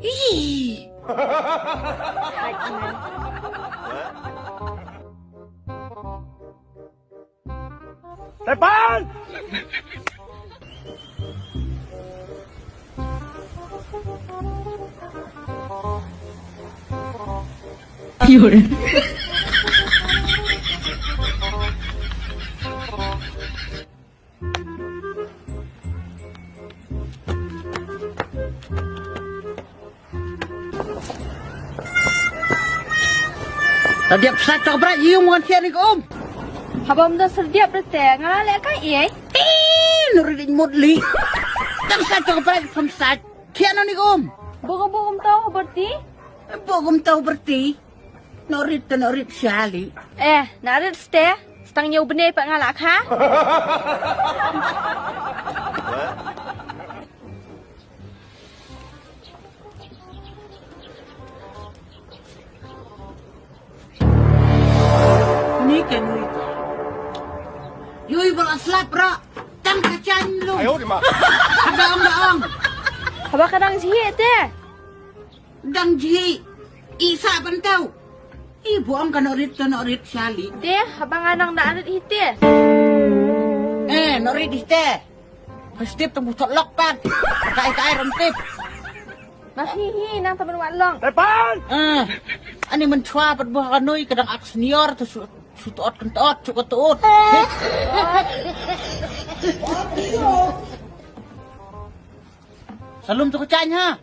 Ih. Depan! Tadi pesat cok berat yung mga tiyan ni Om. Habang dah serdiap dah ngalak kan iya. Nuridin mudli. Tak pesat cok berat pesat. Tiyan ni Om. Bogom tahu berarti? Bogom tahu berarti. Norit syali. Narit ste. Setang nyaw benih pak ngalak ha? Ni kan ni. Yui beraslap ra. Tang kacan lu. 哎呦我的妈！ Daang. Habang kadang jihit deh. Dang ji. Isa bantau. Ibu ang kanorit syali. Deh, habang anang narit hiti. Norit iste. Pastip temu lok pan. Kai rentip. Mahihi nang temen walong. Depan! Ani mentua berbuah kanoi kadang ak senior tu sutot kentot cukup tuut. Salam tu kecanya.